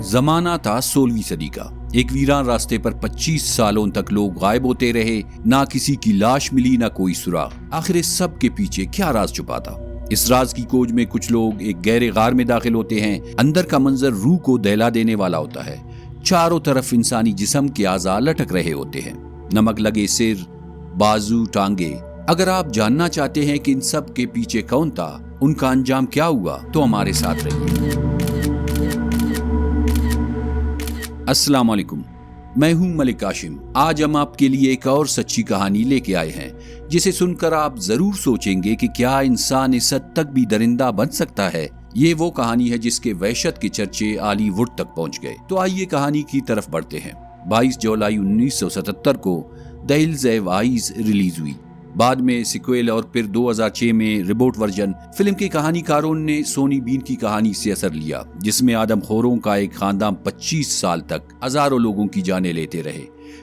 जमाना था 16वीं सदी का। एक वीरान रास्ते पर 25 सालों तक लोग गायब होते रहे, ना किसी की लाश मिली, ना कोई सुराग। आखिर इस सब के पीछे क्या राज छुपा था? इस राज की खोज में कुछ लोग एक गहरे गार में दाखिल होते हैं। अंदर का मंजर रूह को दहला देने वाला होता है। चारों तरफ इंसानी जिस्म के आज़ा लटक रहे होते हैं, नमक लगे सिर, बाजू, टांगे। अगर आप जानना चाहते हैं कि इन सब के पीछे कौन था, उनका अंजाम क्या हुआ, तो हमारे साथ रहिए। अस्सलाम वालेकुम, मैं हूं मलिक काशिम। आज हम आपके लिए एक और सच्ची कहानी लेके आए हैं, जिसे सुनकर आप जरूर सोचेंगे कि क्या इंसान इस हद तक भी दरिंदा बन सकता है। ये वो कहानी है जिसके वहशत के चर्चे हॉलीवुड तक पहुंच गए। तो आइए कहानी की तरफ बढ़ते हैं। 22 जुलाई 1977 को the hills have eyes release हुई। बाद में सिक्वेल और फिर 2006 में रिबोट वर्जन। फिल्म के कहानीकारों ने सोनी बीन की कहानी से असर लिया, जिसमें आदमखोरों का एक खानदान 25 साल तक हजारों लोगों की जानें लेते रहे।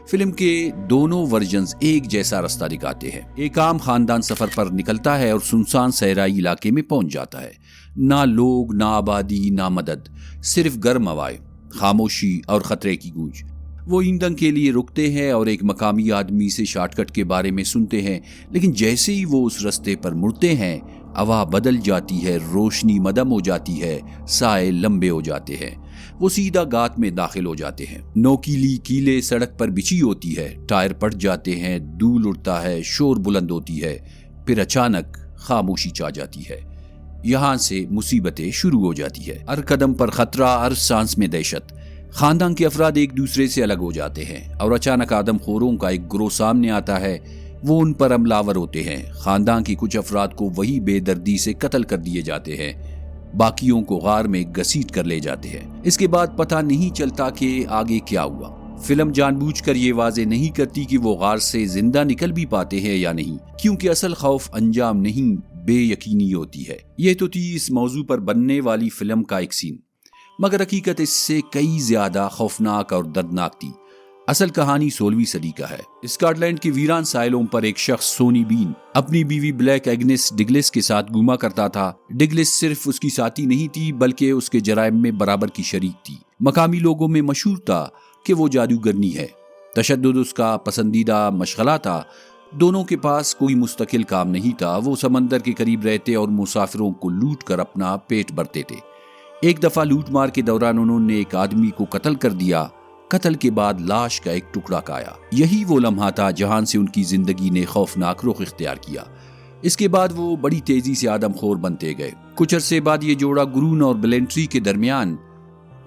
फिल्म के दोनों वर्जन्स एक जैसा रास्ता दिखाते हैं। एक आम खानदान सफर पर निकलता है और सुनसान सहराई इलाके में पहुंच जाता है। ना लोग, ना आबादी, ना मदद, सिर्फ गर्म हवाएं, खामोशी और खतरे की गूंज। वो ईंधन के लिए रुकते हैं और एक मकामी आदमी से शॉर्टकट के बारे में सुनते हैं, लेकिन जैसे ही वो उस रास्ते पर मुड़ते हैं, हवा बदल जाती है, रोशनी मदम हो जाती है, साए लंबे हो जाते हैं। वो सीधा गात में दाखिल हो जाते हैं। नोकीली कीले सड़क पर बिछी होती है, टायर पट जाते हैं, धूल उड़ता है, शोर बुलंद होती है, फिर अचानक खामोशी छा जाती है। यहाँ से मुसीबतें शुरू हो जाती है। हर कदम पर खतरा, हर सांस में दहशत। खानदान के अफराद एक दूसरे से अलग हो जाते हैं और अचानक आदमखोरों का एक ग्रोह सामने आता है। वो उन पर हमलावर होते हैं। खानदान के कुछ अफराद को वही बेदर्दी से कत्ल कर दिए जाते हैं, बाकियों को गार में घसीट कर ले जाते हैं। इसके बाद पता नहीं चलता कि आगे क्या हुआ। फिल्म जानबूझकर ये वाजे नहीं करती कि वो गार से जिंदा निकल भी पाते हैं या नहीं, क्योंकि असल खौफ अंजाम नहीं, बेयकीनी होती है। ये तो थी इस मौजू पर बनने वाली फिल्म का एक सीन, मगर हकीकत इससे कई ज्यादा खौफनाक और दर्दनाक थी। असल कहानी 16वीं सदी का है। स्कॉटलैंड के वीरान साहिलों पर एक शख्स सोनी बीन अपनी बीवी ब्लैक एग्नेस डिगलिस के साथ घूमा करता था। डिगलिस सिर्फ उसकी साथी नहीं थी, बल्कि उसके जराइम में बराबर की शरीक थी। मकामी लोगों में मशहूर था कि वो जादूगरनी है। तशद्दुद उसका पसंदीदा मशगला था। दोनों के पास कोई मुस्तकिल काम नहीं था। वो समंदर के करीब रहते और मुसाफिरों को लूट कर अपना पेट भरते थे। एक दफा लूट मार के दौरान उन्होंने एक आदमी को कत्ल कर दिया। कत्ल के बाद लाश का एक टुकड़ा खाया। यही वो लम्हा था जहां से उनकी जिंदगी ने खौफनाक रुख इख्तियार किया। इसके बाद वो बड़ी तेजी से आदमखोर बनते गए। कुछ अरसे बाद ये जोड़ा गुरून और ब्लेंट्री के दरमियान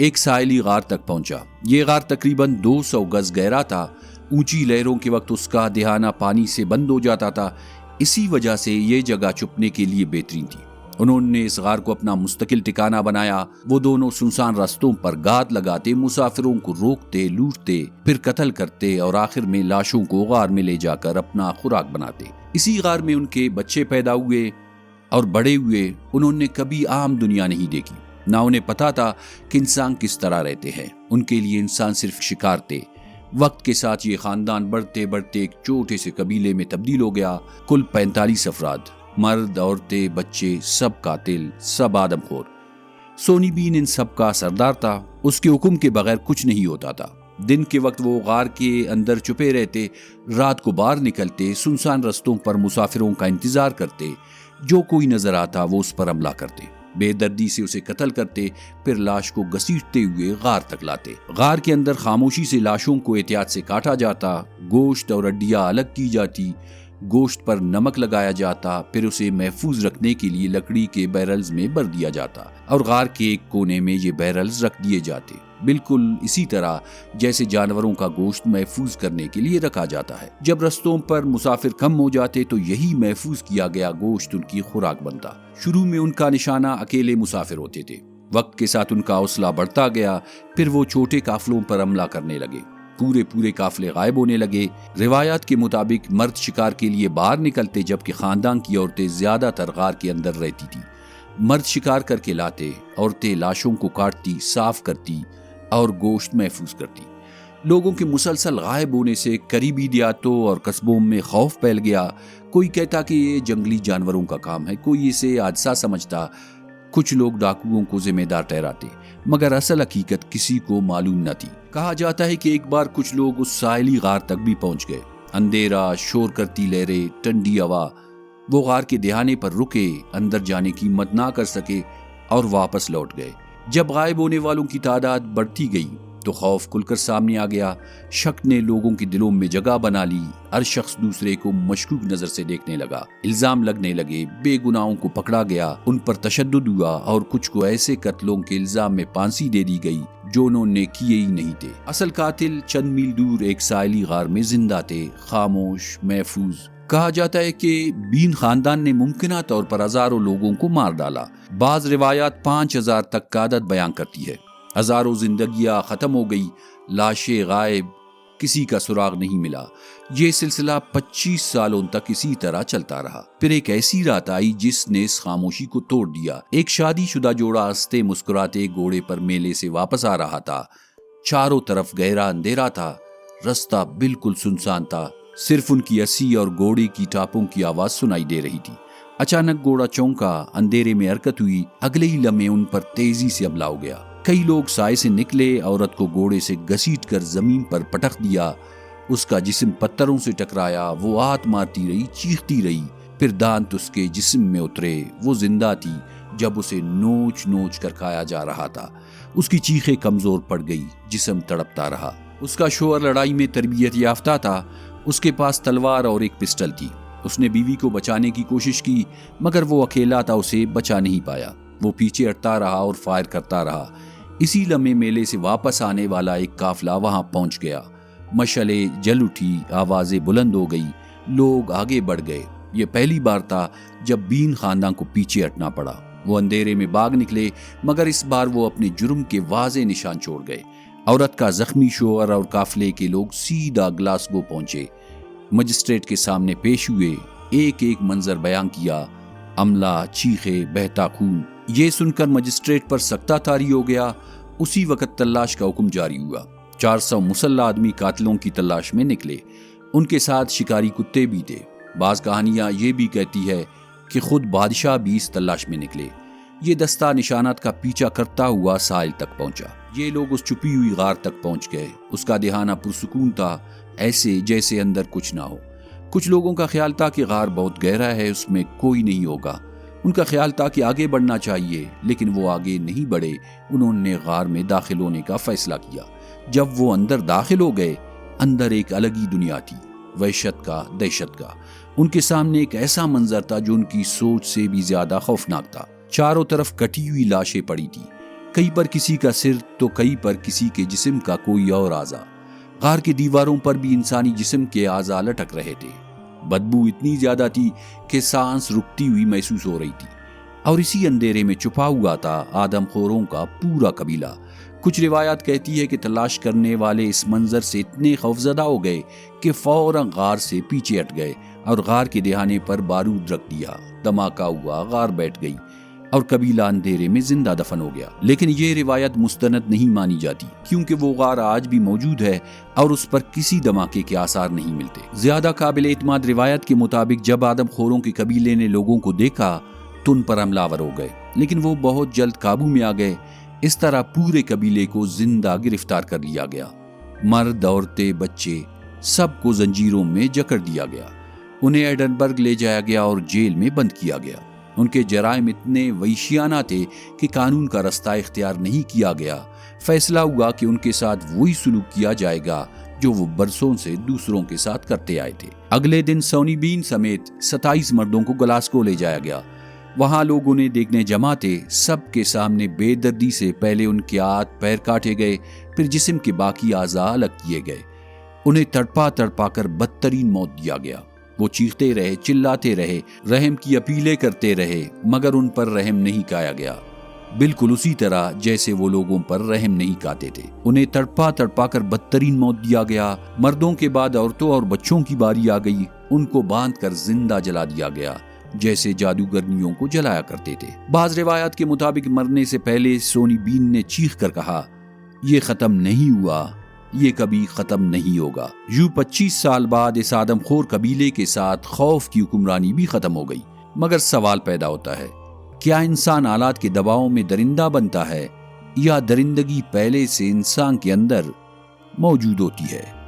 एक साहिली गार तक पहुंचा। ये गार तकरीबन 200 गज गहरा था। ऊंची लहरों के वक्त उसका दहाना पानी से बंद हो जाता था। इसी वजह से ये जगह छुपने के लिए बेहतरीन थी। उन्होंने इस गार को अपना मुस्तकिल ठिकाना बनाया। वो दोनों सुनसान रास्तों पर गात लगाते, मुसाफिरों को रोकते, लूटते, फिर कत्ल करते और आखिर में लाशों को गार में ले जाकर अपना खुराक बनाते। इसी गार में उनके बच्चे पैदा हुए और बड़े हुए। उन्होंने कभी आम दुनिया नहीं देखी, ना उन्हें पता था कि इंसान किस तरह रहते हैं। उनके लिए इंसान सिर्फ शिकार थे। वक्त के साथ ये खानदान बढ़ते बढ़ते एक छोटे से कबीले में तब्दील हो गया। कुल 45 अफराद, मर्द, औरतें, बच्चे, सब कातिल, सब आदमखोर। सोनी बीन इन सब का सरदार था। उसके हुक्म के बगैर कुछ नहीं होता था। दिन के वक्त वो गार के अंदर छुपे रहते, रात को बाहर निकलते, सुनसान रास्तों पर मुसाफिरों का इंतजार करते। जो कोई नजर आता वो उस पर हमला करते, बेदर्दी से उसे कत्ल करते, फिर लाश को घसीटते हुए गार तक लाते। गार के अंदर खामोशी से लाशों को एहतियात से काटा जाता, गोश्त और हड्डियां अलग की जाती, गोश्त पर नमक लगाया जाता, फिर उसे महफूज रखने के लिए लकड़ी के बैरल्स में भर दिया जाता और गार के एक कोने में ये बैरल्स रख दिए जाते, बिल्कुल इसी तरह जैसे जानवरों का गोश्त महफूज करने के लिए रखा जाता है। जब रस्तों पर मुसाफिर कम हो जाते तो यही महफूज किया गया गोश्त उनकी खुराक बनता। शुरू में उनका निशाना अकेले मुसाफिर होते थे। वक्त के साथ उनका हौसला बढ़ता गया। फिर वो छोटे काफिलों पर हमला करने लगे। पूरे काफिले गायब होने लगे। रिवायात के मुताबिक मर्द शिकार के लिए बाहर निकलते, जबकि खानदान की औरतें ज्यादातर गार के अंदर रहती थी। मर्द शिकार करके लाते, औरतें लाशों को काटती, साफ करती और गोश्त महफूज करती। लोगों के मुसलसल गायब होने से करीबी देहातों और कस्बों में खौफ फैल गया। कोई कहता कि ये जंगली जानवरों का काम है, कोई इसे हादसा समझता। کچھ لوگ ڈاکوؤں کو ذمہ دار ٹھہراتے، مگر اصل حقیقت کسی کو معلوم نہ تھی۔ کہا جاتا ہے کہ ایک بار کچھ لوگ اس ساحلی غار تک بھی پہنچ گئے۔ اندھیرا، شور کرتی لہریں، ٹھنڈی ہوا، وہ غار کے دہانے پر رکے، اندر جانے کی ہمت نہ کر سکے اور واپس لوٹ گئے۔ جب غائب ہونے والوں کی تعداد بڑھتی گئی تو خوف کھل کر سامنے آ گیا۔ شک نے لوگوں کے دلوں میں جگہ بنا لی، ہر شخص دوسرے کو مشکوک نظر سے دیکھنے لگا، الزام لگنے لگے، بے گناہوں کو پکڑا گیا، ان پر تشدد ہوا اور کچھ کو ایسے قتلوں کے الزام میں پھانسی دے دی گئی جو انہوں نے کیے ہی نہیں تھے۔ اصل قاتل چند میل دور ایک ساحلی غار میں زندہ تھے، خاموش، محفوظ۔ کہا جاتا ہے کہ بین خاندان نے ممکنہ طور پر ہزاروں لوگوں کو مار ڈالا۔ بعض روایات 5000 تک کا عدد بیان کرتی ہے۔ ہزاروں زندگیاں ختم ہو گئی، لاشیں غائب، کسی کا سراغ نہیں ملا۔ یہ سلسلہ 25 سالوں تک اسی طرح چلتا رہا۔ پھر ایک ایسی رات آئی جس نے اس خاموشی کو توڑ دیا۔ ایک شادی شدہ جوڑا ہنستے مسکراتے گھوڑے پر میلے سے واپس آ رہا تھا۔ چاروں طرف گہرا اندھیرا تھا، رستہ بالکل سنسان تھا، صرف ان کی ہنسی اور گھوڑے کی ٹاپوں کی آواز سنائی دے رہی تھی۔ اچانک گھوڑا چونکا، اندھیرے میں حرکت ہوئی، اگلے ہی لمحے ان پر تیزی سے حملہ ہو گیا۔ کئی لوگ سائے سے نکلے، عورت کو گھوڑے سے گھسیٹ کر زمین پر پٹک دیا، اس کا جسم پتھروں سے ٹکرایا، وہ ہاتھ مارتی رہی، چیختی رہی، پھر دانت اس کے جسم میں اترے، وہ زندہ تھی جب اسے نوچ نوچ کر کھایا جا رہا تھا۔ اس کی چیخیں کمزور پڑ گئی، جسم تڑپتا رہا۔ اس کا شوہر لڑائی میں تربیت یافتہ تھا، اس کے پاس تلوار اور ایک پسٹل تھی۔ اس نے بیوی کو بچانے کی کوشش کی مگر وہ اکیلا تھا، اسے بچا نہیں پایا۔ وہ پیچھے ہٹتا رہا اور فائر کرتا رہا۔ اسی لمحے میلے سے واپس آنے والا ایک قافلہ وہاں پہنچ گیا۔ مشعلیں جل اٹھی، آوازیں بلند ہو گئی، لوگ آگے بڑھ گئے۔ یہ پہلی بار تھا جب بین خاندان کو پیچھے ہٹنا پڑا۔ وہ اندھیرے میں بھاگ نکلے مگر اس بار وہ اپنے جرم کے واضح نشان چھوڑ گئے۔ عورت کا زخمی شوہر اور قافلے کے لوگ سیدھا گلاسگو پہنچے، مجسٹریٹ کے سامنے پیش ہوئے، ایک ایک منظر بیان کیا، عملہ، چیخے، بہتا خون۔ یہ سن کر مجسٹریٹ پر سکتہ طاری ہو گیا۔ اسی وقت تلاش کا حکم جاری ہوا۔ 400 مسلح آدمی قاتلوں کی تلاش میں نکلے، ان کے ساتھ شکاری کتے بھی تھے۔ بعض کہانیاں یہ بھی کہتی ہے کہ خود بادشاہ بھی اس تلاش میں نکلے۔ یہ دستہ نشانات کا پیچھا کرتا ہوا ساحل تک پہنچا۔ یہ لوگ اس چھپی ہوئی غار تک پہنچ گئے۔ اس کا دہانہ پرسکون تھا، ایسے جیسے اندر کچھ نہ ہو۔ کچھ لوگوں کا خیال تھا کہ غار بہت گہرا ہے، اس میں کوئی نہیں ہوگا۔ ان کا خیال تھا کہ آگے بڑھنا چاہیے، لیکن وہ آگے نہیں بڑھے۔ انہوں نے غار میں داخل ہونے کا فیصلہ کیا۔ جب وہ اندر داخل ہو گئے، اندر ایک الگ ہی دنیا تھی، وحشت کا، دہشت کا۔ ان کے سامنے ایک ایسا منظر تھا جو ان کی سوچ سے بھی زیادہ خوفناک تھا۔ چاروں طرف کٹی ہوئی لاشیں پڑی تھی، کئی پر کسی کا سر تو کئی پر کسی کے جسم کا کوئی اور اعضا۔ غار کی دیواروں پر بھی انسانی جسم کے اعضا لٹک رہے تھے۔ بدبو اتنی زیادہ تھی کہ سانس رکتی ہوئی محسوس ہو رہی تھی، اور اسی اندھیرے میں چھپا ہوا تھا آدم خوروں کا پورا قبیلہ۔ کچھ روایات کہتی ہے کہ تلاش کرنے والے اس منظر سے اتنے خوفزدہ ہو گئے کہ فوراً غار سے پیچھے ہٹ گئے اور غار کے دہانے پر بارود رکھ دیا۔ دھماکہ ہوا، غار بیٹھ گئی اور قبیلہ اندھیرے میں زندہ دفن ہو گیا۔ لیکن یہ روایت مستند نہیں مانی جاتی، کیونکہ وہ غار آج بھی موجود ہے اور اس پر کسی دھماکے کے آثار نہیں ملتے۔ زیادہ قابل اعتماد روایت کے مطابق جب آدم خوروں کے قبیلے نے لوگوں کو دیکھا تو ان پر حملہ آور ہو گئے، لیکن وہ بہت جلد قابو میں آ گئے۔ اس طرح پورے قبیلے کو زندہ گرفتار کر لیا گیا۔ مرد، عورتیں، بچے، سب کو زنجیروں میں جکڑ دیا گیا۔ انہیں ایڈنبرگ لے جایا گیا اور جیل میں بند کیا گیا۔ ان کے جرائم اتنے وحشیانہ تھے کہ قانون کا رستہ اختیار نہیں کیا گیا۔ فیصلہ ہوا کہ ان کے ساتھ وہی سلوک کیا جائے گا جو وہ برسوں سے دوسروں کے ساتھ کرتے آئے تھے۔ اگلے دن سونی بین سمیت 27 مردوں کو گلاسگو لے جایا گیا۔ وہاں لوگ انہیں دیکھنے جمع تھے۔ سب کے سامنے بے دردی سے پہلے ان کے ہاتھ پیر کاٹے گئے، پھر جسم کے باقی اعضاء الگ کیے گئے۔ انہیں تڑپا تڑپا کر بدترین موت دیا گیا۔ وہ چیختے رہے، چلاتے رہے، رحم کی اپیلیں کرتے رہے، مگر ان پر رحم نہیں کایا گیا، بالکل اسی طرح جیسے وہ لوگوں پر رحم نہیں کاتے تھے۔ انہیں تڑپا تڑپا کر بدترین موت دیا گیا۔ مردوں کے بعد عورتوں اور بچوں کی باری آ گئی۔ ان کو باندھ کر زندہ جلا دیا گیا، جیسے جادوگرنیوں کو جلایا کرتے تھے۔ بعض روایات کے مطابق مرنے سے پہلے سونی بین نے چیخ کر کہا، یہ ختم نہیں ہوا، یہ کبھی ختم نہیں ہوگا۔ یوں 25 سال بعد اس آدم خور قبیلے کے ساتھ خوف کی حکمرانی بھی ختم ہو گئی۔ مگر سوال پیدا ہوتا ہے، کیا انسان آلات کے دباؤ میں درندہ بنتا ہے یا درندگی پہلے سے انسان کے اندر موجود ہوتی ہے؟